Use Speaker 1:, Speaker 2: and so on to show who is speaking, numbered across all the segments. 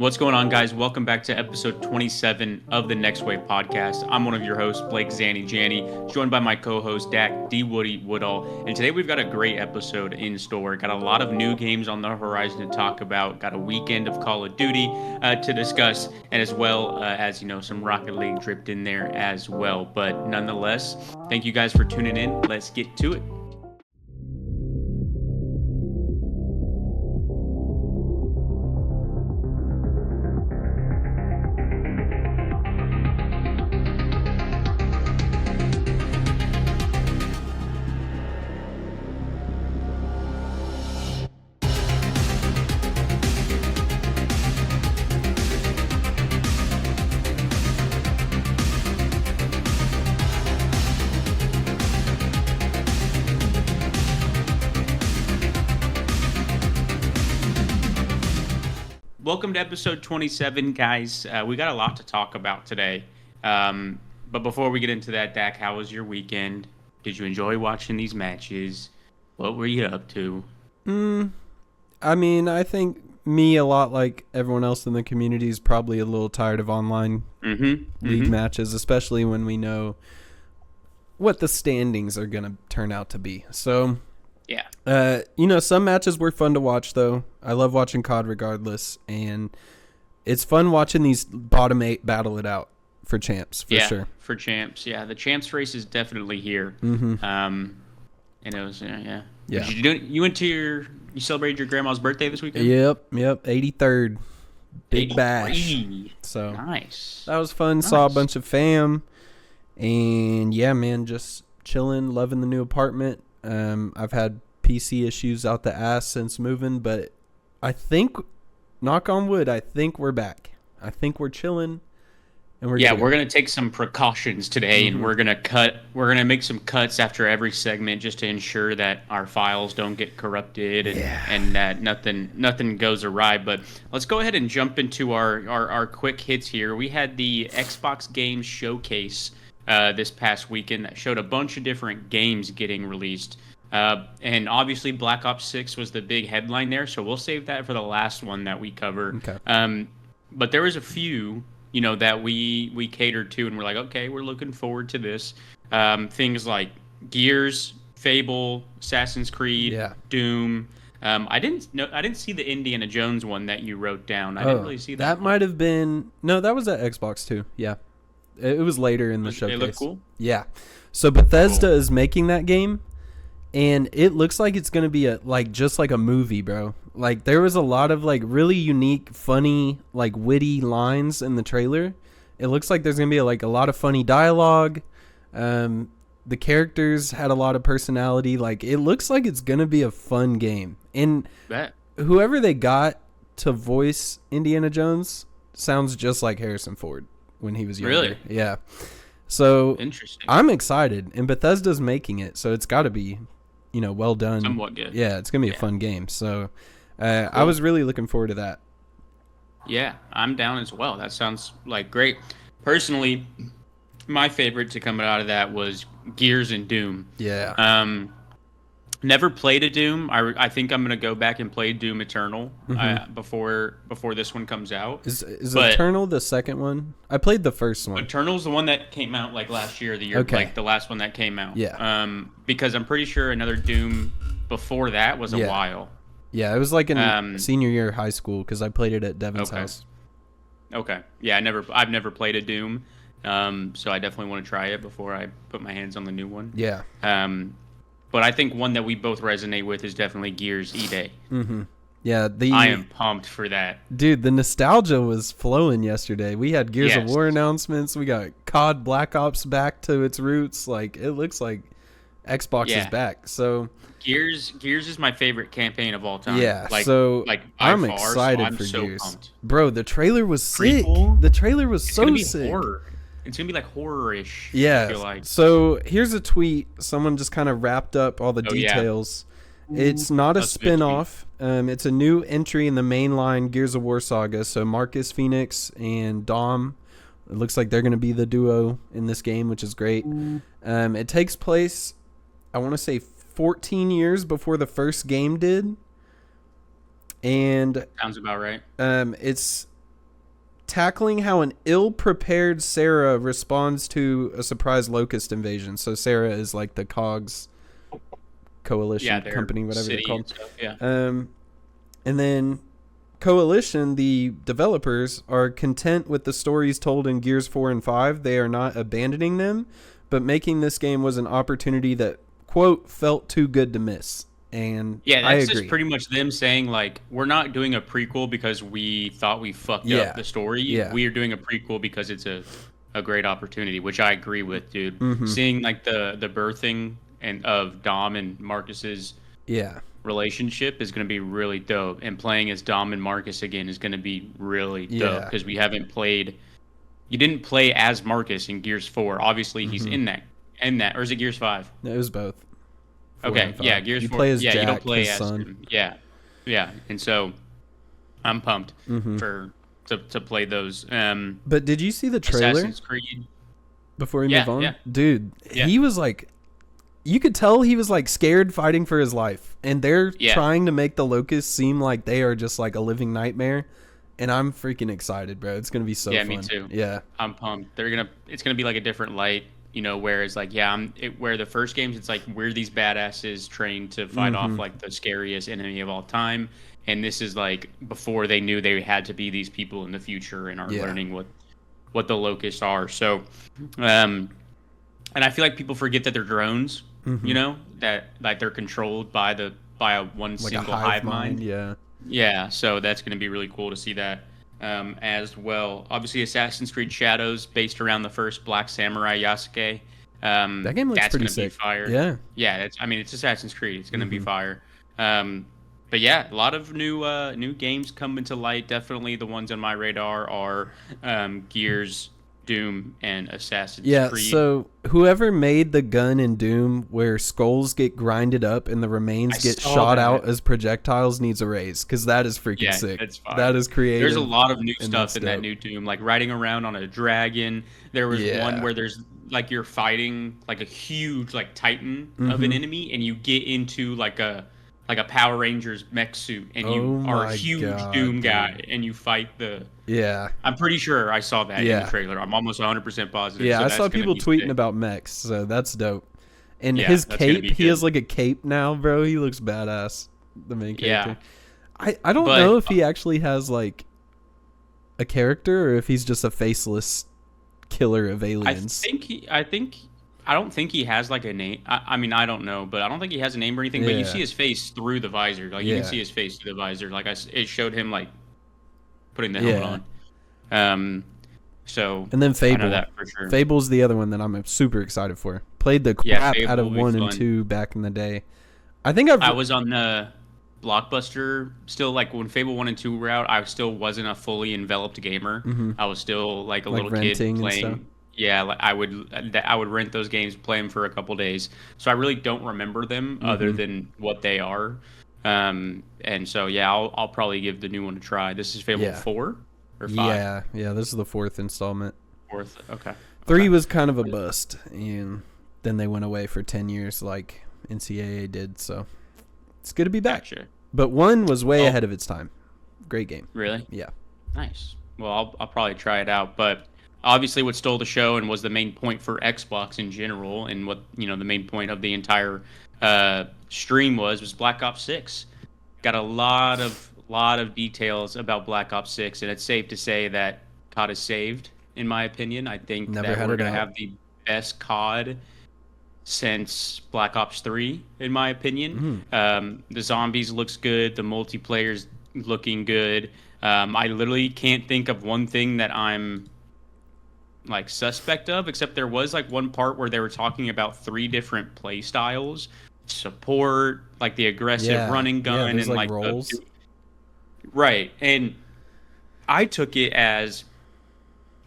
Speaker 1: What's going on, guys? Welcome back to episode 27 of the Next Wave podcast. I'm one of your hosts, Blake Zanny Janney, joined by my co-host, Dak D. Woody Woodall. And today we've got a great episode in store. Got a lot of new games on the horizon to talk about. Got a weekend of Call of Duty to discuss, and as well as, some Rocket League dripped in there as well. But nonetheless, thank you guys for tuning in. Let's get to it. Welcome to episode 27, guys. We got a lot to talk about today. But before we get into that, Dak, how was your weekend? Did you enjoy watching these matches? What were you up to?
Speaker 2: I think me, a lot like everyone else in the community, is probably a little tired of online league matches, especially when we know what the standings are going to turn out to be. So... yeah. Some matches were fun to watch, though. I love watching COD regardless, and it's fun watching these bottom 8 battle it out for champs, for sure.
Speaker 1: For champs, yeah. The champs race is definitely here. And it was, yeah. You celebrated your grandma's birthday this weekend?
Speaker 2: Yep, 83rd. Big bash. So
Speaker 1: nice.
Speaker 2: That was fun. Nice. Saw a bunch of fam, and yeah, man, just chilling, loving the new apartment. I've had PC issues out the ass since moving, but I think, knock on wood, I think we're back. I think we're chilling, and we're
Speaker 1: gonna take some precautions today, and we're gonna make some cuts after every segment just to ensure that our files don't get corrupted and that nothing goes awry. But let's go ahead and jump into our quick hits here. We had the Xbox Games Showcase this past weekend that showed a bunch of different games getting released. And obviously Black Ops 6 was the big headline there, so we'll save that for the last one that we cover.
Speaker 2: Okay.
Speaker 1: But there was a few, that we catered to, and we're like, okay, we're looking forward to this. Things like Gears, Fable, Assassin's Creed, Doom. I didn't see the Indiana Jones one that you wrote down. I didn't really see that.
Speaker 2: That might have been that was at Xbox too. Yeah. It was later in the showcase.
Speaker 1: It looked cool?
Speaker 2: Yeah. So Bethesda is making that game, and it looks like it's going to be just like a movie, bro. Like, there was a lot of really unique, funny, witty lines in the trailer. It looks like there's going to be a lot of funny dialogue. The characters had a lot of personality. It looks like it's going to be a fun game. And whoever they got to voice Indiana Jones sounds just like Harrison Ford when he was younger.
Speaker 1: Really?
Speaker 2: Yeah. So
Speaker 1: interesting.
Speaker 2: I'm excited, and Bethesda's making it, so it's got to be, well done.
Speaker 1: Somewhat good.
Speaker 2: Yeah, it's gonna be a fun game. So cool. I was really looking forward to that.
Speaker 1: Yeah, I'm down as well. That sounds great. Personally, my favorite to come out of that was Gears and Doom.
Speaker 2: Yeah.
Speaker 1: Never played a Doom. I think I'm gonna go back and play Doom Eternal before this one comes out.
Speaker 2: Is Eternal the second one? I played the first one.
Speaker 1: Eternal's the one that came out last year, or the year the last one that came out.
Speaker 2: Yeah.
Speaker 1: Because I'm pretty sure another Doom before that was a while.
Speaker 2: Yeah, it was in senior year of high school because I played it at Devin's house.
Speaker 1: Okay. Yeah, I've never played a Doom, so I definitely want to try it before I put my hands on the new one.
Speaker 2: Yeah.
Speaker 1: But I think one that we both resonate with is definitely Gears E-Day.
Speaker 2: Yeah,
Speaker 1: I am pumped for that.
Speaker 2: Dude, the nostalgia was flowing yesterday. We had Gears of War announcements. We got COD Black Ops back to its roots. It looks like Xbox is back. So
Speaker 1: Gears is my favorite campaign of all time.
Speaker 2: Yeah, I'm excited for Gears.
Speaker 1: Pumped.
Speaker 2: Bro, the trailer was sick. The trailer was so sick.
Speaker 1: Horror. It's going to be horror-ish.
Speaker 2: Yeah.
Speaker 1: I feel like.
Speaker 2: So here's a tweet. Someone just kind of wrapped up all the details. Yeah. It's not a spin-off. It's a new entry in the mainline Gears of War saga. So Marcus Phoenix and Dom, it looks like they're going to be the duo in this game, which is great. It takes place, I want to say, 14 years before the first game did. And
Speaker 1: sounds about right.
Speaker 2: It's tackling how an ill-prepared Sarah responds to a surprise locust invasion. So Sarah is like the COGS coalition company, whatever they're called.
Speaker 1: Stuff, yeah.
Speaker 2: And then Coalition, the developers, are content with the stories told in Gears 4 and 5. They are not abandoning them, but making this game was an opportunity that, quote, felt too good to miss. And
Speaker 1: yeah,
Speaker 2: I
Speaker 1: that's
Speaker 2: agree.
Speaker 1: just pretty much them saying, like, we're not doing a prequel because we thought we fucked up the story.
Speaker 2: Yeah.
Speaker 1: We are doing a prequel because it's a great opportunity, which I agree with, dude.
Speaker 2: Mm-hmm.
Speaker 1: Seeing, like, the birthing of Dom and Marcus's relationship is going to be really dope. And playing as Dom and Marcus again is going to be really dope because we haven't played... You didn't play as Marcus in Gears 4. Obviously, he's in that. Or is it Gears 5?
Speaker 2: No, it was both.
Speaker 1: Okay, yeah, Gears 4.
Speaker 2: Play as Jack,
Speaker 1: you don't play as
Speaker 2: son.
Speaker 1: him. Yeah, and so I'm pumped to play those.
Speaker 2: But did you see the trailer?
Speaker 1: Assassin's Creed.
Speaker 2: Before we move on?
Speaker 1: Yeah.
Speaker 2: Dude, he was like... You could tell he was like scared fighting for his life. And they're trying to make the Locusts seem like they are just like a living nightmare. And I'm freaking excited, bro. It's going to be so fun.
Speaker 1: Yeah, me too.
Speaker 2: Yeah.
Speaker 1: I'm pumped. It's going to be like a different light, whereas like, where the first games, it's like we're these badasses trained to fight off like the scariest enemy of all time. And this is like before they knew they had to be these people in the future and are learning what the Locusts are. So, and I feel like people forget that they're drones, that like they're controlled by one single hive mind. Yeah, so that's going to be really cool to see that as well. Obviously, Assassin's Creed Shadows, based around the first Black Samurai Yasuke.
Speaker 2: That game looks pretty sick.
Speaker 1: Be fire.
Speaker 2: Yeah,
Speaker 1: it's Assassin's Creed. It's going to be fire. But yeah, a lot of new games coming to light. Definitely, the ones on my radar are Gears, Doom, and Assassin's Creed.
Speaker 2: Yeah, so whoever made the gun in Doom where skulls get grinded up and the remains get shot out as projectiles needs a raise, because that is freaking sick. That is creative.
Speaker 1: There's a lot of new stuff in that new Doom, like riding around on a dragon. There was one where there's like you're fighting like a huge like titan of an enemy, and you get into like a Power Rangers mech suit, and you are a huge Doom guy, and you fight the...
Speaker 2: Yeah.
Speaker 1: I'm pretty sure I saw that in the trailer. I'm almost 100% positive.
Speaker 2: Yeah, I saw people tweeting about mechs, so that's dope. And his cape, he has like a cape now, bro. He looks badass, the main character. Yeah. I don't know if he actually has like a character or if he's just a faceless killer of aliens.
Speaker 1: I don't think he has like a name. I mean, I don't know, but I don't think he has a name or anything. But you see his face through the visor. Like you can see his face through the visor. Like it showed him like putting the helmet on. So
Speaker 2: and then Fable.
Speaker 1: I know that for sure.
Speaker 2: Fable's the other one that I'm super excited for. Played the crap out of 1 and 2 back in the day. I
Speaker 1: was on the Blockbuster still. Like when Fable 1 and 2 were out, I still wasn't a fully enveloped gamer. I was still like a little kid playing. Yeah, like I would rent those games, play them for a couple days. So I really don't remember them other than what they are. And so I'll probably give the new one a try. This is Fable 4 or 5.
Speaker 2: Yeah, this is the 4th installment.
Speaker 1: 4th, okay.
Speaker 2: 3 was kind of a bust, and then they went away for 10 years like NCAA did. So it's good to be back.
Speaker 1: Gotcha.
Speaker 2: But 1 was way ahead of its time. Great game.
Speaker 1: Really?
Speaker 2: Yeah.
Speaker 1: Nice. Well, I'll probably try it out, but. Obviously, what stole the show and was the main point for Xbox in general, and what the main point of the entire stream was Black Ops 6. Got a lot of details about Black Ops 6, and it's safe to say that COD is saved, in my opinion. I think that we're going to have the best COD since Black Ops 3, in my opinion. The zombies looks good, the multiplayer's looking good. I literally can't think of one thing that I'm like suspect of, except there was like one part where they were talking about 3 different play styles: support, like the aggressive running gun, and like roles. Right, and I took it as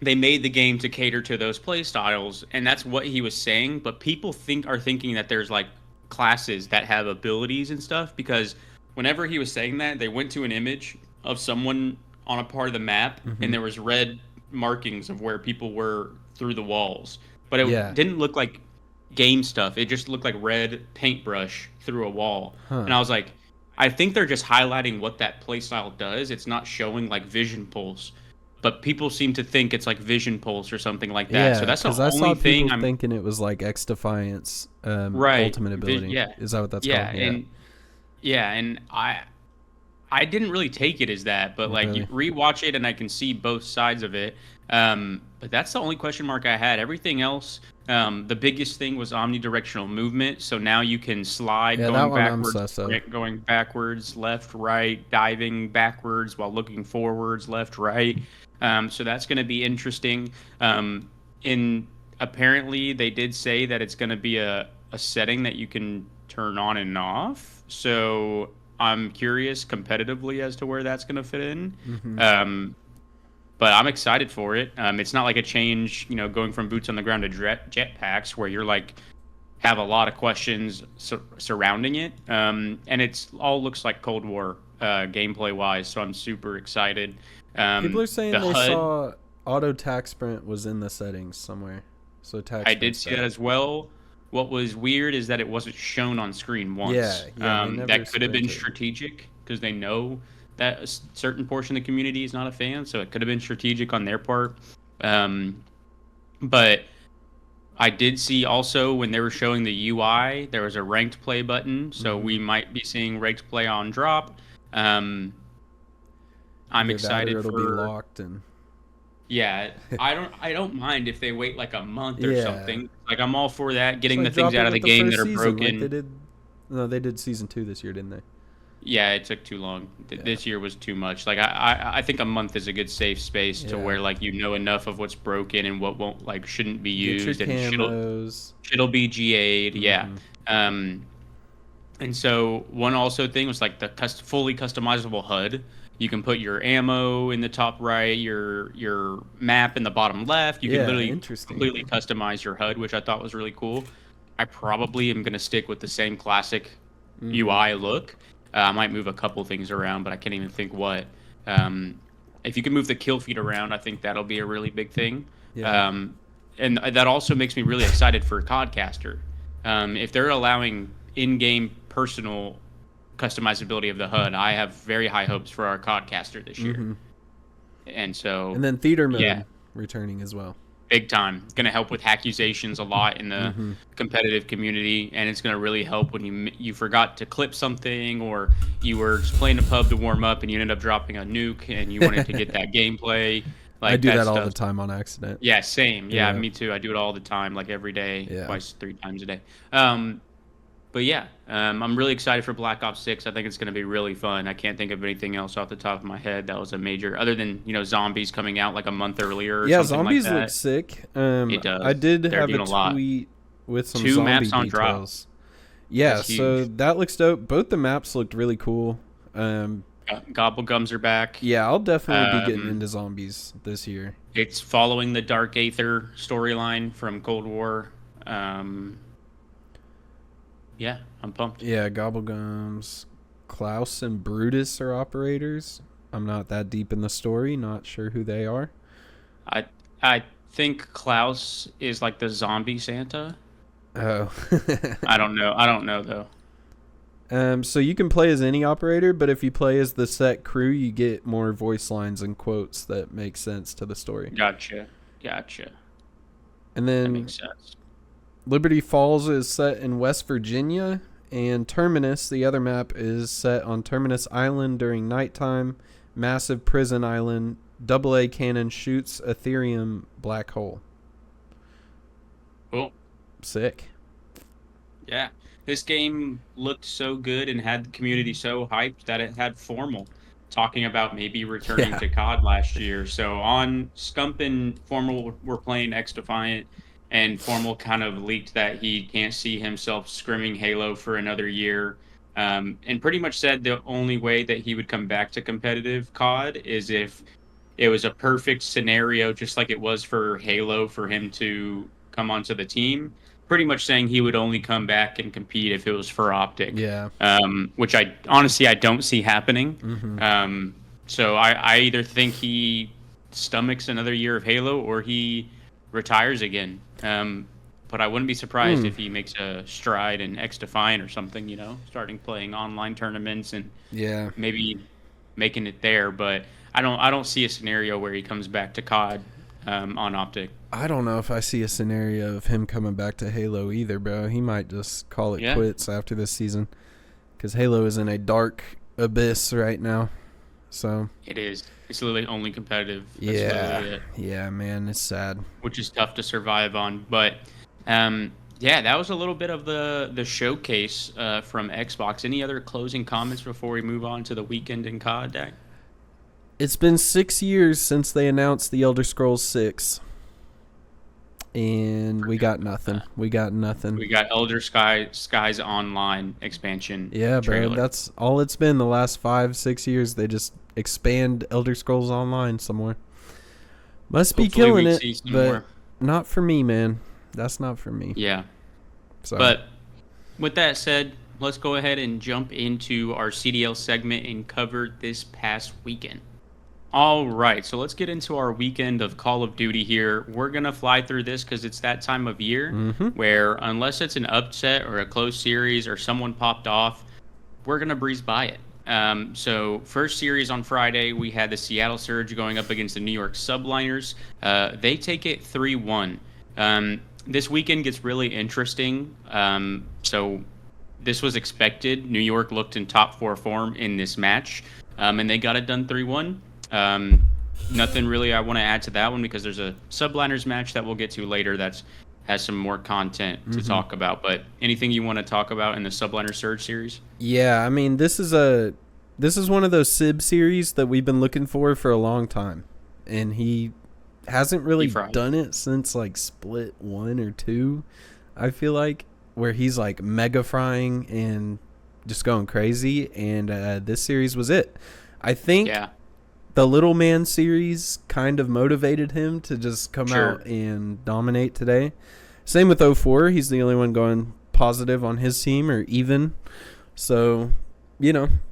Speaker 1: they made the game to cater to those play styles, and that's what he was saying. But people are thinking that there's like classes that have abilities and stuff, because whenever he was saying that, they went to an image of someone on a part of the map, and there was red markings of where people were through the walls, but it didn't look like game stuff. It just looked like red paintbrush through a wall. And I was like, I think they're just highlighting what that playstyle does. It's not showing like vision pulse, but people seem to think it's like Vision Pulse or something like that.
Speaker 2: Yeah,
Speaker 1: So that's the
Speaker 2: because I
Speaker 1: only
Speaker 2: saw
Speaker 1: thing
Speaker 2: people
Speaker 1: I'm
Speaker 2: thinking it was like X Defiance
Speaker 1: right.
Speaker 2: ultimate ability.
Speaker 1: Yeah,
Speaker 2: Is that what that's
Speaker 1: yeah,
Speaker 2: called? Yeah.
Speaker 1: and yeah, and I didn't really take it as that, but like you
Speaker 2: Really?
Speaker 1: rewatch it and I can see both sides of it. But that's the only question mark I had. Everything else, the biggest thing was omnidirectional movement. So now you can slide
Speaker 2: Yeah, that
Speaker 1: going
Speaker 2: one I'm
Speaker 1: backwards,
Speaker 2: sus of.
Speaker 1: sprint going backwards, left, right, diving backwards while looking forwards, left, right. So that's going to be interesting. In apparently they did say that it's going to be a setting that you can turn on and off. So I'm curious competitively as to where that's going to fit in.
Speaker 2: Hmm.
Speaker 1: But I'm excited for it. It's not like a change, going from boots on the ground to jetpacks where you're like have a lot of questions surrounding it. And it's all looks like Cold War gameplay wise, so I'm super excited.
Speaker 2: People are saying
Speaker 1: The
Speaker 2: they
Speaker 1: HUD,
Speaker 2: saw auto tac sprint was in the settings somewhere. So tac
Speaker 1: I did
Speaker 2: sprint
Speaker 1: see that
Speaker 2: set.
Speaker 1: as well. What was weird is that it wasn't shown on screen once.
Speaker 2: Yeah, they never
Speaker 1: That could have been
Speaker 2: sprinted.
Speaker 1: strategic because they know that a certain portion of the community is not a fan, so it could have been strategic on their part. But I did see also when they were showing the UI, there was a ranked play button, so we might be seeing ranked play on drop. Um, I'm
Speaker 2: Either that or
Speaker 1: excited
Speaker 2: it'll be
Speaker 1: for
Speaker 2: locked and
Speaker 1: yeah. I don't mind if they wait like a month or
Speaker 2: yeah.
Speaker 1: something. Like I'm all for that,
Speaker 2: It's
Speaker 1: getting
Speaker 2: like
Speaker 1: the things
Speaker 2: drop it
Speaker 1: out of the
Speaker 2: with the
Speaker 1: game
Speaker 2: first
Speaker 1: that are
Speaker 2: season, like
Speaker 1: broken.
Speaker 2: they did. No, they did season 2 this year, didn't they?
Speaker 1: Yeah, it took too long.
Speaker 2: Yeah.
Speaker 1: This year was too much. Like I think a month is a good safe space to
Speaker 2: Yeah.
Speaker 1: where like enough of what's broken and what won't like shouldn't be
Speaker 2: Get your
Speaker 1: used and
Speaker 2: camos.
Speaker 1: shit'll be GA'd. Yeah.
Speaker 2: Mhm.
Speaker 1: And so one also thing was like the fully customizable HUD. You can put your ammo in the top right, your map in the bottom left. You can
Speaker 2: Yeah,
Speaker 1: literally
Speaker 2: interesting.
Speaker 1: completely customize your HUD, which I thought was really cool. I probably am gonna stick with the same classic UI look. I might move a couple things around, but I can't even think what. If you can move the kill feed around, I think that'll be a really big thing.
Speaker 2: Yeah.
Speaker 1: And that also makes me really excited for Codcaster. If they're allowing in-game personal customizability of the HUD, I have very high hopes for our Codcaster this year.
Speaker 2: Mhm.
Speaker 1: And so,
Speaker 2: And then theater mode
Speaker 1: yeah.
Speaker 2: returning as well.
Speaker 1: Big time. It's going to help with accusations a lot in the competitive community, and it's going to really help when you forgot to clip something, or you were just playing a pub to warm up and you ended up dropping a nuke and you wanted to get that gameplay. Like
Speaker 2: I do that all
Speaker 1: stuff.
Speaker 2: the time on accident.
Speaker 1: Yeah, same. Yeah,
Speaker 2: Yeah.
Speaker 1: me too. I do it all the time, like every day,
Speaker 2: Yeah.
Speaker 1: twice, 3 times a day. But yeah, I'm really excited for Black Ops 6. I think it's going to be really fun. I can't think of anything else off the top of my head that was a major, other than zombies coming out like a month earlier. Or
Speaker 2: Yeah,
Speaker 1: something
Speaker 2: zombies
Speaker 1: like that.
Speaker 2: look sick.
Speaker 1: It does.
Speaker 2: I did
Speaker 1: They're
Speaker 2: have a
Speaker 1: doing a lot.
Speaker 2: tweet with some
Speaker 1: 2
Speaker 2: zombie
Speaker 1: maps on drop.
Speaker 2: details. Yeah,
Speaker 1: That's
Speaker 2: so
Speaker 1: huge.
Speaker 2: that looks dope. Both the maps looked really cool.
Speaker 1: Gobblegums are back.
Speaker 2: Yeah, I'll definitely be getting
Speaker 1: Um,
Speaker 2: into zombies this year.
Speaker 1: It's following the Dark Aether storyline from Cold War. Yeah, I'm pumped.
Speaker 2: Yeah, Gobblegums, Klaus and Brutus are operators. I'm not that deep in the story, not sure who they are.
Speaker 1: I think Klaus is like the zombie Santa.
Speaker 2: Oh.
Speaker 1: I don't know though.
Speaker 2: So you can play as any operator, but if you play as the set crew, you get more voice lines and quotes that make sense to the story.
Speaker 1: Gotcha.
Speaker 2: And
Speaker 1: That
Speaker 2: then
Speaker 1: makes sense.
Speaker 2: Liberty Falls is set in West Virginia, and Terminus, the other map, is set on Terminus Island during nighttime. Massive prison island. AA cannon shoots Ethereum black hole.
Speaker 1: Cool.
Speaker 2: Sick.
Speaker 1: Yeah. This game looked so good and had the community so hyped that it had Formal talking about maybe returning
Speaker 2: Yeah.
Speaker 1: to COD last year. So on Scump and Formal were playing X Defiant, and Formal kind of leaked that he can't see himself scrimming Halo for another year. And pretty much said the only way that he would come back to competitive COD is if it was a perfect scenario, just like it was for Halo, for him to come onto the team. Pretty much saying he would only come back and compete if it was for Optic.
Speaker 2: Yeah.
Speaker 1: Which I honestly don't see happening.
Speaker 2: Mm-hmm.
Speaker 1: So I either think he stomachs another year of Halo or he retires again. But I wouldn't be surprised if he makes a stride in X Defiant or something, starting playing online tournaments and
Speaker 2: Yeah.
Speaker 1: maybe making it there. But I don't see a scenario where he comes back to COD on Optic.
Speaker 2: I don't know if I see a scenario of him coming back to Halo either, bro. He might just call it quits after this season, because Halo is in a dark abyss right now. So
Speaker 1: it is. It's literally only competitive.
Speaker 2: That's yeah, man, it's sad.
Speaker 1: Which is tough to survive on, but yeah, that was a little bit of the showcase from Xbox. Any other closing comments before we move on to the weekend in COD, Dak?
Speaker 2: It's been 6 years since they announced the Elder Scrolls 6. And we got nothing. We got
Speaker 1: Elder Skies Online expansion.
Speaker 2: Yeah,
Speaker 1: trailer.
Speaker 2: bro. That's all it's been the last 5-6 years. They just expand Elder Scrolls Online somewhere. Must be killing it, but not for me, man. That's not for me.
Speaker 1: Yeah.
Speaker 2: So.
Speaker 1: But with that said, let's go ahead and jump into our CDL segment and cover this past weekend. All right, so let's get into our weekend of Call of Duty here. We're going to fly through this because it's that time of year where unless it's an upset or a close series or someone popped off, we're going to breeze by it. So first series on Friday, we had the Seattle Surge going up against the New York Subliners. They take it 3-1. This weekend gets really interesting. So this was expected. New York looked in top 4 form in this match, and they got it done 3-1. Nothing really I want to add to that one because there's a Subliners match that we'll get to later that's has some more content to talk about. But anything you want to talk about in the Subliner Surge series?
Speaker 2: Yeah, I mean, this is one of those Sib series that we've been looking for a long time, and he hasn't really done it since like Split 1 or 2. I feel like where he's like mega frying and just going crazy, and this series was it. I think. Yeah. The Little Man series kind of motivated him to just come out and dominate today. Same with 04. He's the only one going positive on his team or even. So,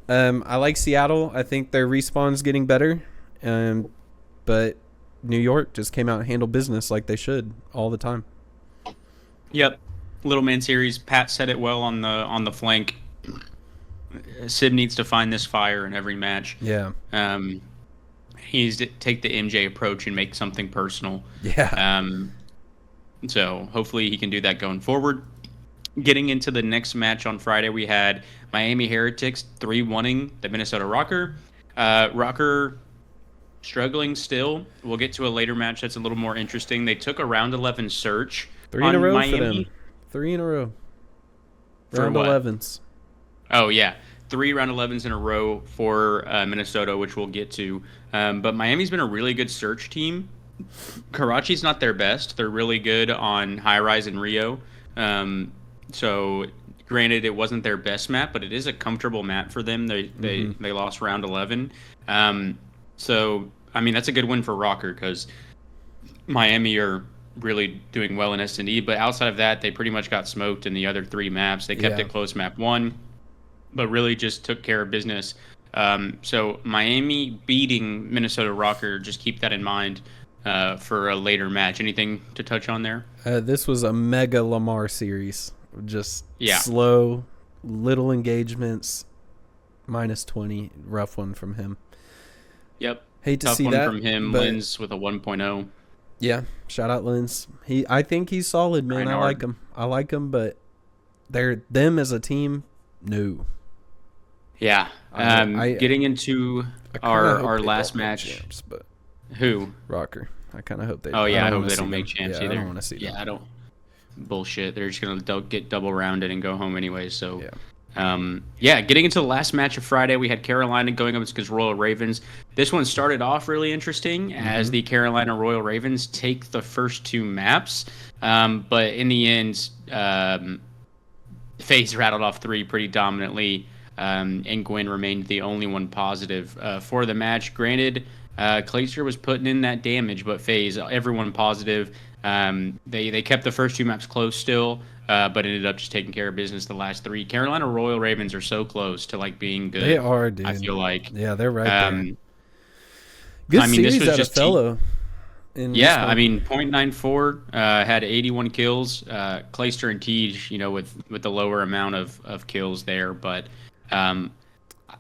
Speaker 2: I like Seattle. I think their respawn's getting better. But New York just came out and handled business like they should all the time.
Speaker 1: Yep. Little Man series. Pat said it well on the flank. Sib needs to find this fire in every match.
Speaker 2: Yeah.
Speaker 1: He needs to take the MJ approach and make something personal.
Speaker 2: Yeah.
Speaker 1: So hopefully he can do that going forward. Getting into the next match on Friday, we had Miami Heretics 3-1ing the Minnesota Rocker. Rocker struggling still. We'll get to a later match that's a little more interesting. They took a round 11 search
Speaker 2: 3 in a row
Speaker 1: Miami.
Speaker 2: for them. 3 in a row. Round 11s.
Speaker 1: Oh, yeah. 3 round 11s in a row for Minnesota, which we'll get to. But Miami's been a really good search team. Karachi's not their best. They're really good on High Rise and Rio. So, granted, it wasn't their best map, but it is a comfortable map for them. They lost round 11. So, I mean, that's a good win for Rocker because Miami are really doing well in S&D. But outside of that, they pretty much got smoked in the other 3 maps. They kept it close map 1. But really just took care of business. So Miami beating Minnesota Rocker, just keep that in mind for a later match. Anything to touch on there?
Speaker 2: This was a mega Lamar series. Just slow, little engagements, -20. Rough one from him.
Speaker 1: Yep.
Speaker 2: Hate to
Speaker 1: Tough
Speaker 2: see
Speaker 1: one
Speaker 2: that.
Speaker 1: from him. Lins with a 1.0.
Speaker 2: Yeah, shout out Lins. I think he's solid, man. I like him, but them as a team, no.
Speaker 1: Yeah. Getting into our last match.
Speaker 2: Champs, but
Speaker 1: who?
Speaker 2: Rocker. I kind of hope they.
Speaker 1: Oh yeah, I hope they don't make champs either.
Speaker 2: I don't want to see them.
Speaker 1: Yeah, I don't. Bullshit. They're just gonna get double rounded and go home anyway. So. Yeah. Getting into the last match of Friday, we had Carolina going up against Royal Ravens. This one started off really interesting as the Carolina Royal Ravens take the first 2 maps, but in the end, FaZe rattled off 3 pretty dominantly. And Gwen remained the only one positive for the match. Granted, Clayster was putting in that damage, but FaZe, everyone positive. They kept the first 2 maps close still, but ended up just taking care of business the last 3. Carolina Royal Ravens are so close to like being good.
Speaker 2: They are, dude.
Speaker 1: I feel like.
Speaker 2: Yeah, they're right there. Good series this was out just of Fellow.
Speaker 1: Yeah, I mean, .94 had 81 kills. Clayster and Tej, with the lower amount of kills there, but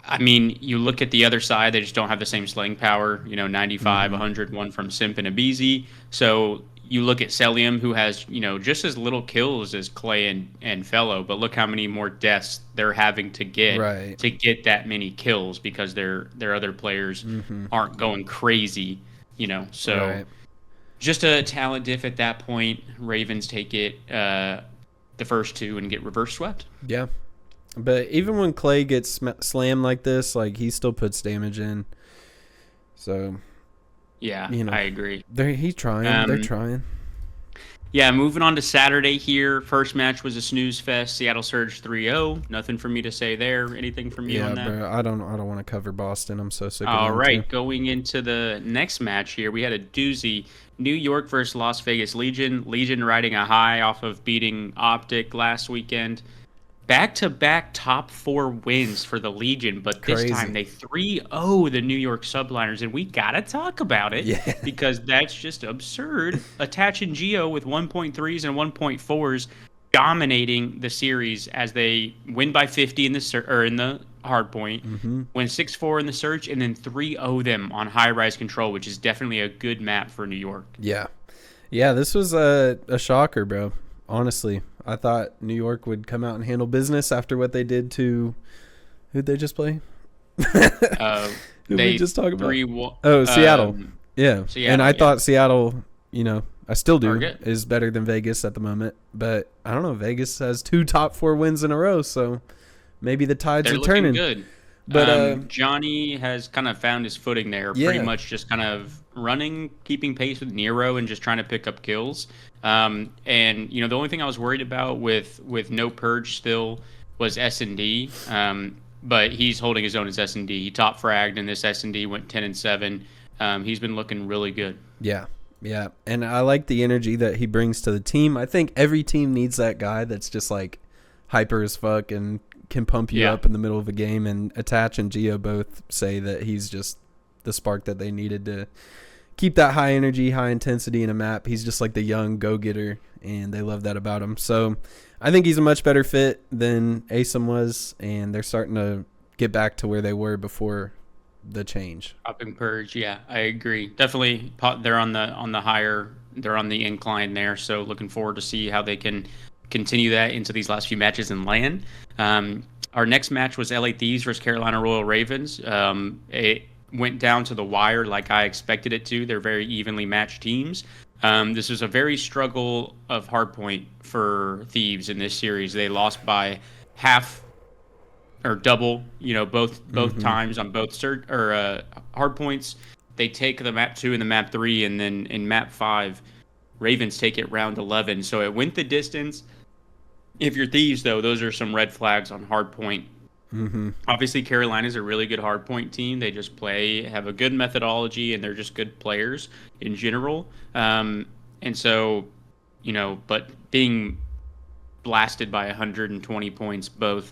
Speaker 1: I mean, you look at the other side; they just don't have the same slaying power. 95, 100, one from Simp and Abizi. So you look at Celium, who has just as little kills as Clay and Fellow, but look how many more deaths they're having to
Speaker 2: Right.
Speaker 1: get that many kills because their other players aren't going crazy. So
Speaker 2: Right.
Speaker 1: just a talent diff at that point. Ravens take it the first two and get reverse swept.
Speaker 2: Yeah. But even when Clay gets slammed like this, like he still puts damage in. So
Speaker 1: Yeah, I agree.
Speaker 2: He's trying. They're trying.
Speaker 1: Yeah, moving on to Saturday here. First match was a snooze fest. Seattle Surge 3-0. Nothing for me to say there. Anything from you on that?
Speaker 2: Bro, I don't want to cover Boston. I'm so sick of
Speaker 1: All
Speaker 2: them
Speaker 1: right,
Speaker 2: too.
Speaker 1: going into the next match here, we had a doozy. New York versus Las Vegas Legion. Legion riding a high off of beating Optic last weekend. Back-to-back top 4 wins for the Legion, but this time they 3-0 the New York Subliners, and we gotta talk about it because that's just absurd. Attach and Geo with 1.3s and 1.4s dominating the series as they win by 50 in the hard point, win 6-4 in the search, and then 3-0 them on high rise control, which is definitely a good map for New York.
Speaker 2: Yeah, this was a shocker, bro. Honestly, I thought New York would come out and handle business after what they did to. Who'd they just play? Who'd we just talk about? Seattle. Seattle. And I thought Seattle, I still do, is better than Vegas at the moment. But I don't know. Vegas has 2 top 4 wins in a row, so maybe the tides are turning.
Speaker 1: They're looking good. But Johnny has kind of found his footing there, pretty much just kind of running, keeping pace with Nero, and just trying to pick up kills. And the only thing I was worried about with no purge still was S&D. But he's holding his own as S&D. He top fragged, and this S&D went 10-7. He's been looking really good.
Speaker 2: Yeah, and I like the energy that he brings to the team. I think every team needs that guy that's just like hyper as fuck and can pump you up in the middle of a game. And Attach and Geo both say that he's just the spark that they needed to keep that high energy, high intensity in a map. He's just like the young go-getter, and they love that about him. So I think he's a much better fit than ASIM was, and they're starting to get back to where they were before the change.
Speaker 1: Popping purge, yeah, I agree. Definitely, they're on the higher, they're on the incline there. So looking forward to see how they can continue that into these last few matches and land. Our next match was LA Thieves versus Carolina Royal Ravens. It went down to the wire like I expected it to. They're very evenly matched teams. This was a very struggle of hardpoint for Thieves in this series. They lost by half or double, both times on both hard points. They take the map 2 and the map 3, and then in map 5, Ravens take it round 11. So it went the distance. If you're Thieves, though, those are some red flags on hardpoint. Obviously, Carolina's a really good hardpoint team. They just have a good methodology, and they're just good players in general. And so, but being blasted by 120 points both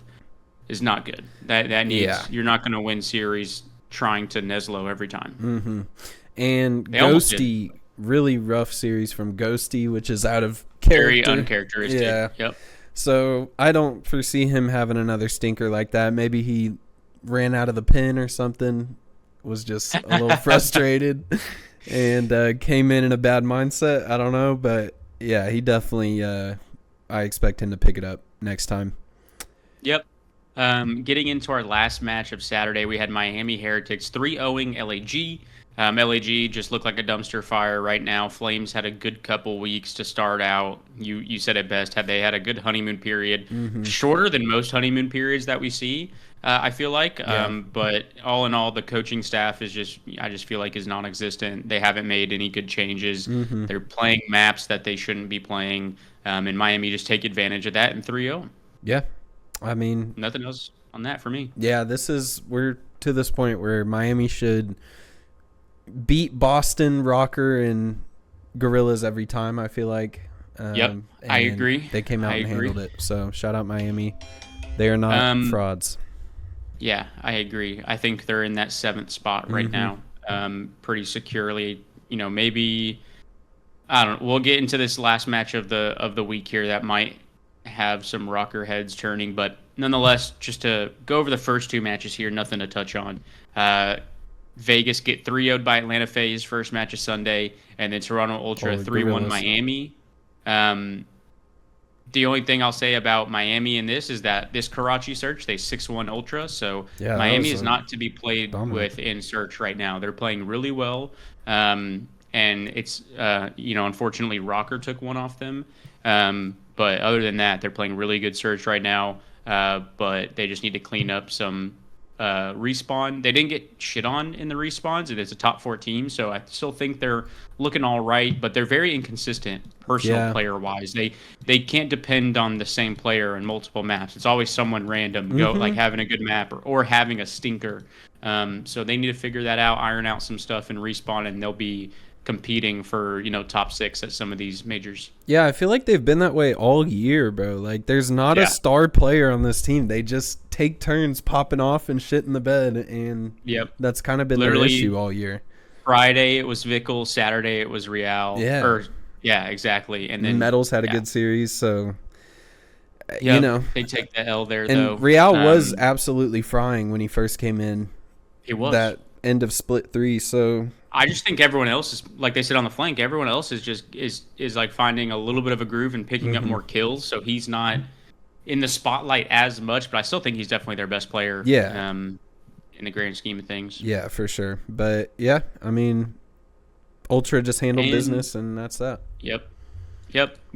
Speaker 1: is not good. That needs you're not going to win series trying to Neslo every time.
Speaker 2: And Ghosty, really rough series from Ghosty, which is out of character.
Speaker 1: Very uncharacteristic. Yeah. Yep.
Speaker 2: So I don't foresee him having another stinker like that. Maybe he ran out of the pin or something, was just a little frustrated, and came in a bad mindset. I don't know, but yeah, he definitely. I expect him to pick it up next time.
Speaker 1: Yep. Getting into our last match of Saturday, we had Miami Heretics 3-0ing LAG. LAG just looked like a dumpster fire right now. Flames had a good couple weeks to start out. You said it best. They had a good honeymoon period, shorter than most honeymoon periods that we see. I feel like, but all in all, the coaching staff is I just feel like is non-existent. They haven't made any good changes. They're playing maps that they shouldn't be playing, and Miami just take advantage of that and 3-0.
Speaker 2: Yeah, I mean,
Speaker 1: nothing else on that for me.
Speaker 2: Yeah, we're to this point where Miami should beat Boston, Rocker, and Gorillas every time, I feel like.
Speaker 1: I agree.
Speaker 2: They came out and handled it. So shout out Miami. They are not frauds.
Speaker 1: Yeah, I agree. I think they're in that 7th spot right now, pretty securely. Maybe I don't know. We'll get into this last match of the week here that might have some Rocker heads turning, but nonetheless, just to go over the first two matches here, nothing to touch on. Vegas get 3-0'd by Atlanta FaZe first match of Sunday, and then Toronto Ultra 3-1 Miami. The only thing I'll say about Miami in this is that this Karachi search, they 6-1 Ultra, so Miami is not to be played with in search right now. They're playing really well, and it's, unfortunately Rocker took one off them. But other than that, they're playing really good search right now, but they just need to clean up some respawn. They didn't get shit on in the respawns, and it's a top 4 team, so I still think they're looking all right, but they're very inconsistent player wise. They can't depend on the same player in multiple maps. It's always someone random like having a good map or having a stinker. So they need to figure that out, iron out some stuff, and respawn, and they'll be competing for top 6 at some of these majors.
Speaker 2: Yeah, I feel like they've been that way all year, bro. Like, there's not a star player on this team. They just take turns popping off and shit in the bed, and that's kind of been their issue all year.
Speaker 1: Friday it was Vickle, Saturday it was Real. Yeah, exactly. And then
Speaker 2: Metals had a good series, so
Speaker 1: they take the L there,
Speaker 2: and
Speaker 1: though.
Speaker 2: Real was absolutely frying when he first came in.
Speaker 1: He was
Speaker 2: that end of split 3, so
Speaker 1: I just think everyone else is, like they said on the flank, everyone else is just is like finding a little bit of a groove and picking up more kills. So he's not in the spotlight as much, but I still think he's definitely their best player.
Speaker 2: Yeah.
Speaker 1: In the grand scheme of things.
Speaker 2: Yeah, for sure. But yeah, I mean, Ultra just handled business, and that's that.
Speaker 1: Yep.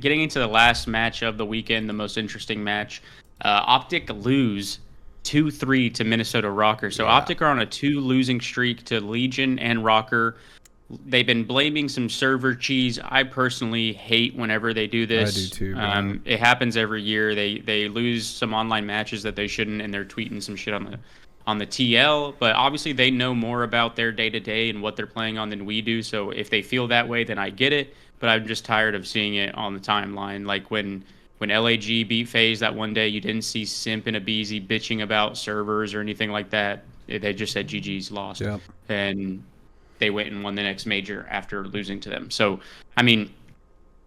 Speaker 1: Getting into the last match of the weekend, the most interesting match, Optic lose 2-3 to Minnesota Rocker. So Optic are on a 2 losing streak to Legion and Rocker. They've been blaming some server cheese. I personally hate whenever they do this.
Speaker 2: I do too.
Speaker 1: It happens every year. They lose some online matches that they shouldn't, and they're tweeting some shit on the TL. But obviously they know more about their day-to-day and what they're playing on than we do. So if they feel that way, then I get it. But I'm just tired of seeing it on the timeline. Like when LAG beat FaZe that one day, you didn't see Simp and Abeezy bitching about servers or anything like that. They just said GG's lost.
Speaker 2: Yep.
Speaker 1: And they went and won the next major after losing to them. So, I mean,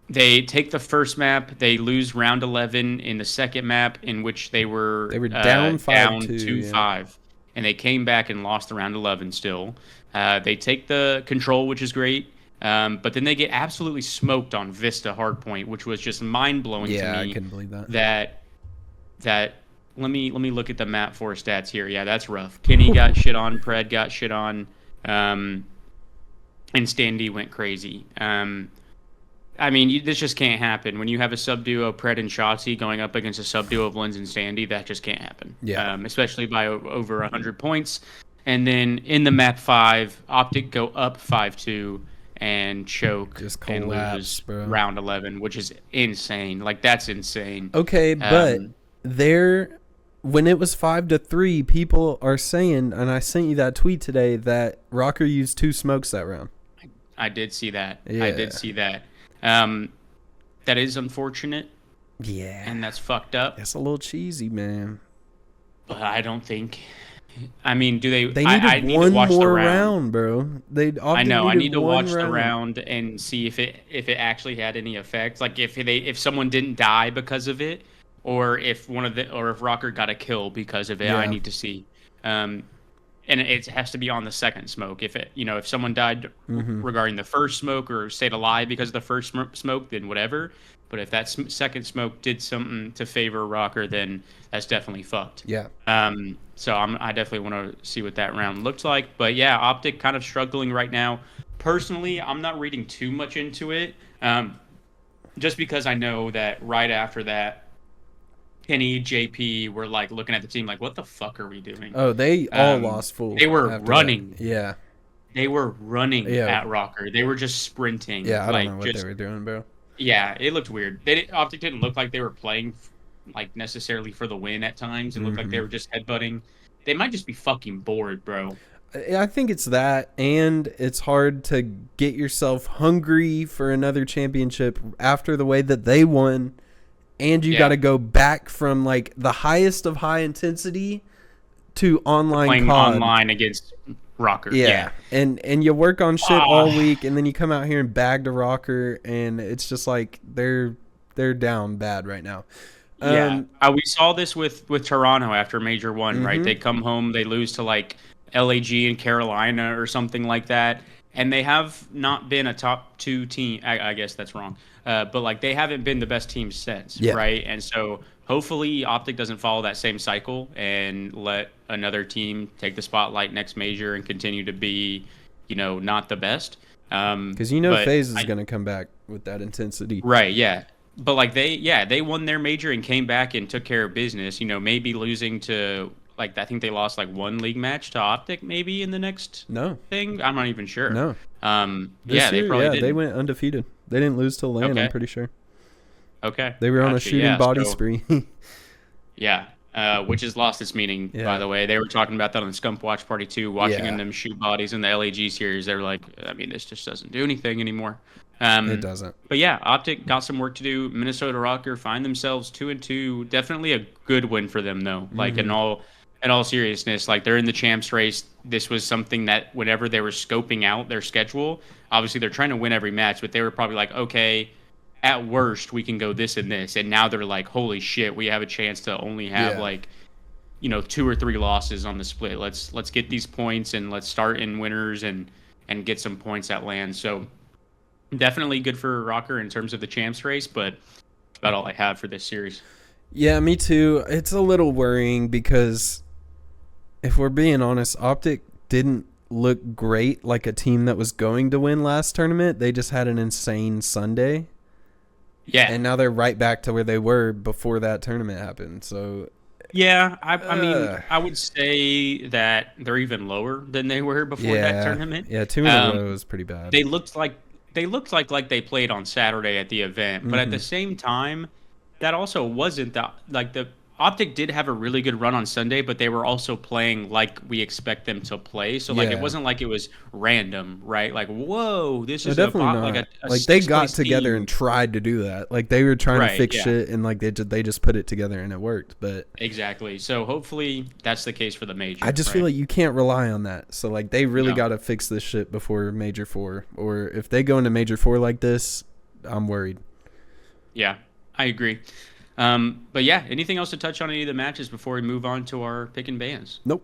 Speaker 1: they take the first map. They lose round 11 in the second map, in which they were
Speaker 2: down
Speaker 1: 2-5. And they came back and lost the round 11 still. They take the control, which is great. But then they get absolutely smoked on Vista Hardpoint, which was just mind-blowing to me.
Speaker 2: Yeah, I couldn't believe that.
Speaker 1: That let me look at the map for stats here. Yeah, that's rough. Kenny got shit on, Pred got shit on, and Standy went crazy. I mean, this just can't happen. When you have a sub-duo, Pred and Shotzi, going up against a sub-duo of Lens and Standy, that just can't happen.
Speaker 2: Yeah.
Speaker 1: Especially by over 100 points. And then in the map 5, Optic go up 5-2. And choke
Speaker 2: just
Speaker 1: and
Speaker 2: collapse,
Speaker 1: lose
Speaker 2: bro.
Speaker 1: round 11, which is insane. Like, that's insane.
Speaker 2: Okay, but when it was 5-3, people are saying, and I sent you that tweet today, that Rocker used 2 smokes that round.
Speaker 1: I did see that.
Speaker 2: Yeah.
Speaker 1: I did see that. That is unfortunate.
Speaker 2: Yeah.
Speaker 1: And that's fucked up.
Speaker 2: That's a little cheesy, man.
Speaker 1: But I don't think... I mean, do they?
Speaker 2: They
Speaker 1: I
Speaker 2: needed
Speaker 1: need
Speaker 2: one
Speaker 1: to watch
Speaker 2: more
Speaker 1: the round,
Speaker 2: bro.
Speaker 1: I know. I need to watch the round and see if it actually had any effect. Like if someone didn't die because of it, or if if Rocker got a kill because of it. I need to see. And it has to be on the second smoke. If someone died regarding the first smoke or stayed alive because of the first smoke, then whatever. But if that second smoke did something to favor Rocker, then that's definitely fucked.
Speaker 2: Yeah.
Speaker 1: So I definitely want to see what that round looked like. But yeah, Optic kind of struggling right now. Personally, I'm not reading too much into it, just because I know that right after that, Kenny, JP were like looking at the team like, what the fuck are we doing?
Speaker 2: Oh, they all lost full.
Speaker 1: They were running.
Speaker 2: That. Yeah.
Speaker 1: They were running at Rocker. They were just sprinting.
Speaker 2: Yeah, I don't know what they were doing, bro.
Speaker 1: Yeah, it looked weird. Optic didn't look like they were playing like necessarily for the win at times. It looked like they were just headbutting. They might just be fucking bored, bro.
Speaker 2: I think it's that, and it's hard to get yourself hungry for another championship after the way that they won, and you got to go back from like the highest of high intensity to online
Speaker 1: playing
Speaker 2: COD.
Speaker 1: Online against Rocker.
Speaker 2: Yeah. And you work on shit all week, and then you come out here and bag to Rocker, and it's just like they're down bad right now.
Speaker 1: Yeah, we saw this with Toronto after Major One, right?
Speaker 2: Mm-hmm.
Speaker 1: They come home, they lose to like LAG and Carolina or something like that, and they have not been a top two team. I guess that's wrong, but like they haven't been the best team since,
Speaker 2: Yeah.
Speaker 1: right? And so hopefully Optic doesn't follow that same cycle and let another team take the spotlight next Major and continue to be, not the best.
Speaker 2: Because
Speaker 1: But
Speaker 2: FaZe is going to come back with that intensity.
Speaker 1: right, yeah. But like they won their major and came back and took care of business. Maybe losing to like I think they lost like one league match to Optic maybe in the next thing. I'm not even sure.
Speaker 2: No.
Speaker 1: Yeah, they probably didn't.
Speaker 2: They went undefeated. They didn't lose to LAN,
Speaker 1: Okay.
Speaker 2: I'm pretty sure.
Speaker 1: Okay.
Speaker 2: They were on a shooting body spree.
Speaker 1: Yeah. Which has lost its meaning, by the way. They were talking about that on Scump Watch Party 2, watching them shoot bodies in the LAG series. They were like, I mean, this just doesn't do anything anymore.
Speaker 2: It doesn't.
Speaker 1: But yeah, Optic got some work to do. Minnesota Rocker find themselves 2-2. Definitely a good win for them, though. Like in all seriousness, like they're in the champs race. This was something that whenever they were scoping out their schedule, obviously they're trying to win every match, but they were probably like, okay, at worst we can go this and this. And now they're like, holy shit, we have a chance to only have 2 or 3 losses on the split. Let's get these points and let's start in winners and get some points at land. So definitely good for Rocker in terms of the champs race, but that's about all I have for this series.
Speaker 2: Yeah, me too. It's a little worrying because if we're being honest, Optic didn't look great like a team that was going to win last tournament. They just had an insane Sunday.
Speaker 1: Yeah.
Speaker 2: And now they're right back to where they were before that tournament happened. So
Speaker 1: yeah, I mean, I would say that they're even lower than they were before that tournament.
Speaker 2: Yeah, 2 in a row was pretty bad.
Speaker 1: They looked like they played on Saturday at the event, but at the same time, that also wasn't the Optic did have a really good run on Sunday, but they were also playing like we expect them to play. So like it wasn't like it was random, right? Like whoa, this is
Speaker 2: definitely
Speaker 1: not.
Speaker 2: Like
Speaker 1: a
Speaker 2: they got together
Speaker 1: team.
Speaker 2: and tried to do that. Like they were trying to fix shit, and like they just put it together and it worked. But
Speaker 1: exactly. So hopefully that's the case for the major.
Speaker 2: I just feel like you can't rely on that. So like they really got to fix this shit before Major 4, or if they go into Major 4 like this, I'm worried.
Speaker 1: Yeah, I agree. But yeah, anything else to touch on any of the matches before we move on to our pick and bans?
Speaker 2: Nope.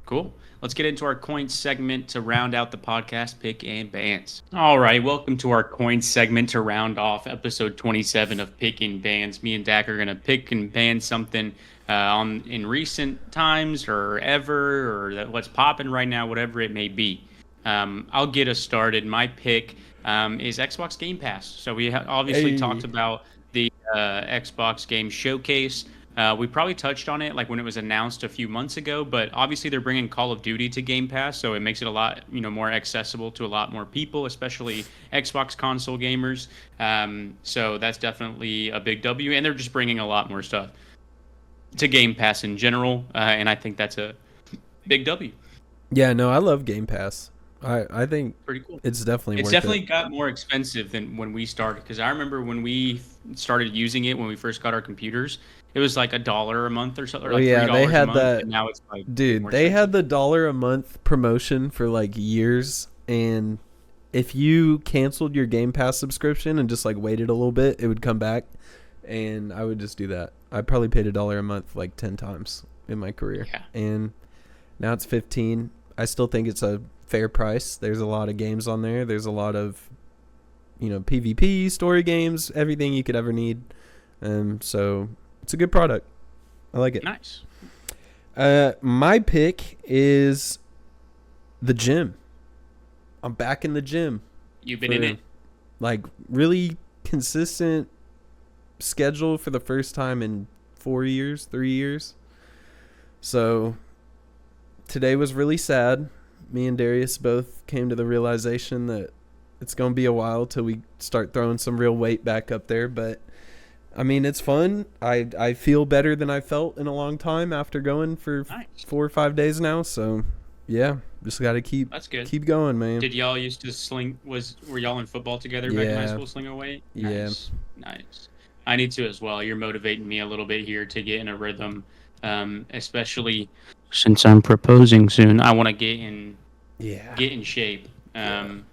Speaker 1: Cool. Let's get into our coin segment to round out the podcast pick and bans. All right, welcome to our coin segment to round off episode 27 of Pick and Bans. Me and Dak are gonna pick and ban something in recent times or ever, or what's popping right now, whatever it may be. I'll get us started. My pick is Xbox Game Pass. So we obviously talked about the Xbox Game Showcase. We probably touched on it like when it was announced a few months ago, but obviously they're bringing Call of Duty to Game Pass, so it makes it a lot more accessible to a lot more people, especially Xbox console gamers. So that's definitely a big W, and they're just bringing a lot more stuff to Game Pass in general, and I think that's a big W.
Speaker 2: Yeah, no, I love Game Pass. I think
Speaker 1: pretty cool.
Speaker 2: It's definitely worth
Speaker 1: definitely got more expensive than when we started, because I remember when we started using it when we first got our computers, it was like $1 a month or something. Or like $3
Speaker 2: they had
Speaker 1: a month,
Speaker 2: that.
Speaker 1: And now it's like
Speaker 2: they had the $1 a month promotion for like years, and if you canceled your Game Pass subscription and just like waited a little bit, it would come back, and I would just do that. I probably paid $1 a month like 10 times in my career, and now it's 15. I still think it's a fair price. There's a lot of games on there. There's a lot of PvP, story games, everything you could ever need. So it's a good product. I like it.
Speaker 1: Nice.
Speaker 2: My pick is the gym. I'm back in the gym.
Speaker 1: You've been in it.
Speaker 2: Like really consistent schedule for the first time in 3 years. So today was really sad. Me and Darius both came to the realization that it's going to be a while till we start throwing some real weight back up there. But, I mean, it's fun. I feel better than I felt in a long time after going for 4 or 5 days now. So, yeah, just got to keep going, man.
Speaker 1: Did y'all used to sling? Were y'all in football together back in high school, sling away? Nice.
Speaker 2: Yeah.
Speaker 1: Nice. I need to as well. You're motivating me a little bit here to get in a rhythm, especially since I'm proposing soon. I want to get in shape and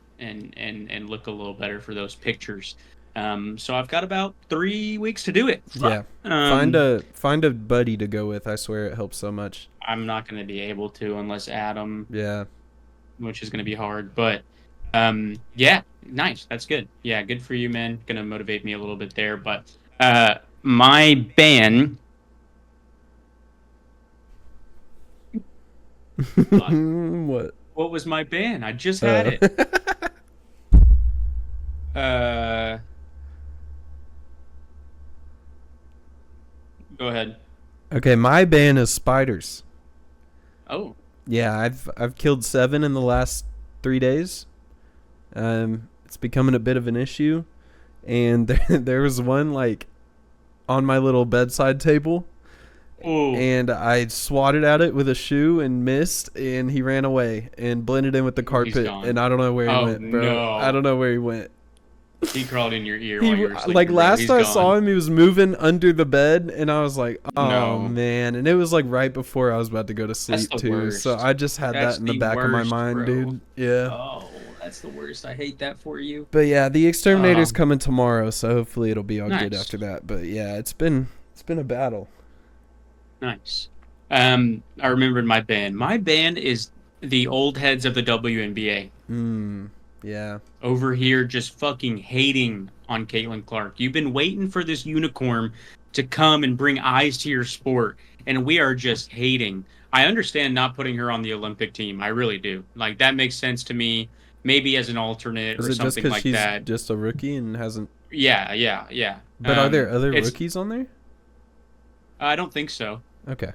Speaker 1: look a little better for those pictures. So I've got about 3 weeks to do it.
Speaker 2: Yeah.
Speaker 1: Fuck.
Speaker 2: Find a buddy to go with. I swear it helps so much.
Speaker 1: I'm not going to be able to unless Adam,
Speaker 2: Yeah.
Speaker 1: which is going to be hard. But yeah, nice. That's good. Yeah, good for you, man. Going to motivate me a little bit there. But my ban.
Speaker 2: What?
Speaker 1: What was my ban? I just had it. Go ahead.
Speaker 2: Okay, my ban is spiders.
Speaker 1: Oh.
Speaker 2: Yeah, I've killed 7 in the last 3 days. It's becoming a bit of an issue, and there was one like on my little bedside table.
Speaker 1: Ooh.
Speaker 2: And I swatted at it with a shoe and missed, and he ran away and blended in with the carpet, and I don't know where he went, bro.
Speaker 1: No.
Speaker 2: I don't know where he went.
Speaker 1: He crawled in your ear while you were sleeping.
Speaker 2: Like last I
Speaker 1: gone.
Speaker 2: saw him, he was moving under the bed, and I was like, "Oh
Speaker 1: No.
Speaker 2: man!" And it was like right before I was about to go to sleep
Speaker 1: the
Speaker 2: too.
Speaker 1: worst.
Speaker 2: So I just had
Speaker 1: That's
Speaker 2: that in the
Speaker 1: the
Speaker 2: back of my
Speaker 1: worst,
Speaker 2: mind,
Speaker 1: bro.
Speaker 2: dude. Yeah.
Speaker 1: Oh, that's the worst. I hate that for you.
Speaker 2: But yeah, the exterminator's coming tomorrow, so hopefully it'll be all good
Speaker 1: Nice.
Speaker 2: after that. But yeah, it's been a battle.
Speaker 1: Nice. I remembered my ban. My ban is the old heads of the WNBA.
Speaker 2: Yeah.
Speaker 1: Over here just fucking hating on Caitlin Clark. You've been waiting for this unicorn to come and bring eyes to your sport, and we are just hating. I understand not putting her on the Olympic team. I really do. Like, that makes sense to me. Maybe as an alternate
Speaker 2: Is
Speaker 1: or
Speaker 2: it just
Speaker 1: something
Speaker 2: because
Speaker 1: like
Speaker 2: she's
Speaker 1: that.
Speaker 2: just a rookie and hasn't?
Speaker 1: Yeah.
Speaker 2: But are there other rookies on there?
Speaker 1: I don't think so.
Speaker 2: Okay.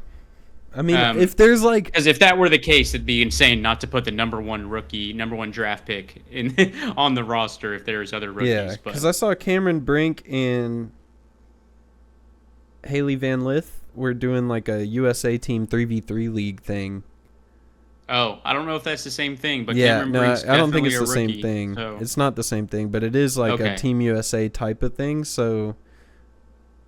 Speaker 2: I mean, if there's like,
Speaker 1: because if that were the case, it'd be insane not to put the number one draft pick in on the roster if there's other rookies.
Speaker 2: Yeah, because I saw Cameron Brink and Haley Van Lith were doing like a USA Team 3v3 league thing.
Speaker 1: Oh, I don't know if that's the same thing, but
Speaker 2: yeah,
Speaker 1: Cameron
Speaker 2: no,
Speaker 1: Brink's
Speaker 2: I don't think
Speaker 1: definitely
Speaker 2: it's the
Speaker 1: a rookie,
Speaker 2: same thing.
Speaker 1: so.
Speaker 2: It's not the same thing, but it is like a Team USA type of thing. So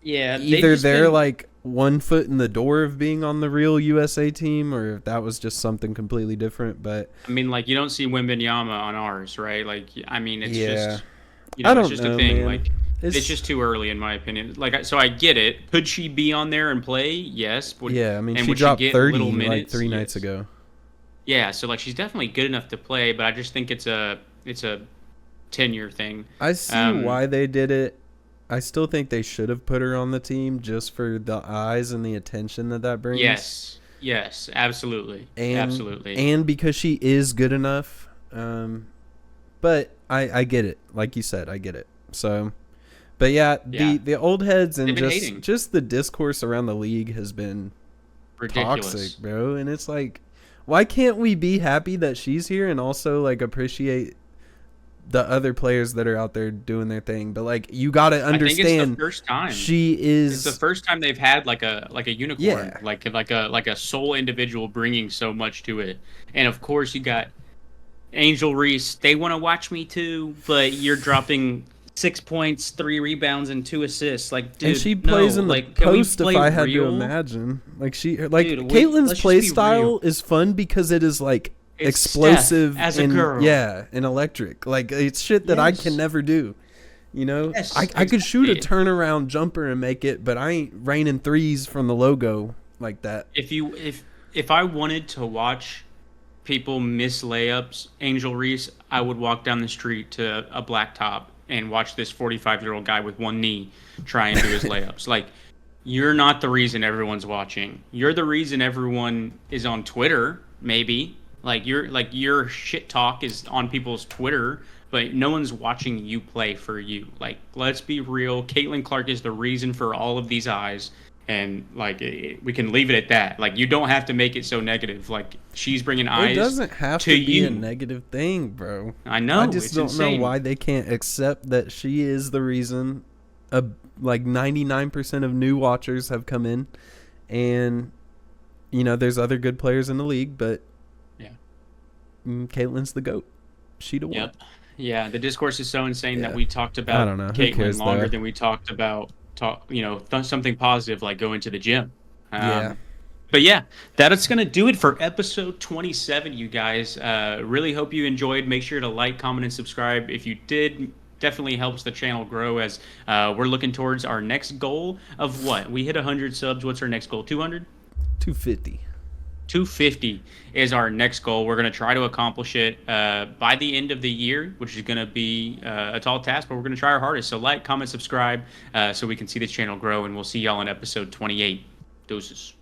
Speaker 1: yeah,
Speaker 2: either they're like 1 foot in the door of being on the real USA team, or if that was just something completely different. But
Speaker 1: I mean, like, you don't see Wembanyama on ours, right? Like, I mean, it's just,
Speaker 2: I don't
Speaker 1: it's just
Speaker 2: know,
Speaker 1: a thing.
Speaker 2: man.
Speaker 1: Like, it's just too early, in my opinion. Like, so I get it. Could she be on there and play? Yes.
Speaker 2: I mean, she dropped 30 like 3 nights ago.
Speaker 1: Yeah, so like she's definitely good enough to play, but I just think it's a tenure thing.
Speaker 2: I see why they did it. I still think they should have put her on the team just for the eyes and the attention that brings.
Speaker 1: Yes, absolutely. Absolutely.
Speaker 2: And because she is good enough. But I get it. Like you said, I get it. So, but yeah, the old heads and just the discourse around the league has been
Speaker 1: ridiculous.
Speaker 2: Toxic, bro. And it's like, why can't we be happy that she's here and also like appreciate the other players that are out there doing their thing? But like, you got to understand,
Speaker 1: I think it's the first time. It's the first time they've had like a unicorn, like a sole individual bringing so much to it. And of course, you got Angel Reese. They want to watch me too, but you're dropping 6 points, 3 rebounds, and 2 assists. Like, dude,
Speaker 2: and she plays in the post. If I had to imagine, like Caitlin's play style is fun because it is like explosive
Speaker 1: as a girl.
Speaker 2: Yeah, and electric. Like, it's shit that I can never do. You know,
Speaker 1: yes,
Speaker 2: I could shoot a turnaround jumper and make it, but I ain't raining threes from the logo like that.
Speaker 1: If I wanted to watch people miss layups, Angel Reese, I would walk down the street to a blacktop and watch this 45-year-old guy with one knee try and do his layups. Like, you're not the reason everyone's watching. You're the reason everyone is on Twitter, maybe. Like, your shit talk is on people's Twitter, but no one's watching you play for you. Like, let's be real. Caitlin Clark is the reason for all of these eyes. And, like, we can leave it at that. Like, you don't have to make it so negative. Like, she's bringing eyes to you.
Speaker 2: It doesn't have to be a negative thing, bro.
Speaker 1: I know.
Speaker 2: I just don't know why they can't accept that she is the reason. Like, 99% of new watchers have come in. And, you know, there's other good players in the league, but Caitlin's the GOAT. She the one.
Speaker 1: Yep. Yeah, the discourse is so insane that we talked about
Speaker 2: I don't know.
Speaker 1: Caitlin longer than we talked about something positive like going to the gym. But yeah, that's going to do it for episode 27, you guys. Really hope you enjoyed. Make sure to like, comment, and subscribe. If you did, definitely helps the channel grow as we're looking towards our next goal of what? We hit 100 subs. What's our next goal? 200?
Speaker 2: 250.
Speaker 1: 250 is our next goal. We're going to try to accomplish it by the end of the year, which is going to be a tall task, but we're going to try our hardest. So like, comment, subscribe so we can see this channel grow, and we'll see y'all in episode 28. Deuces.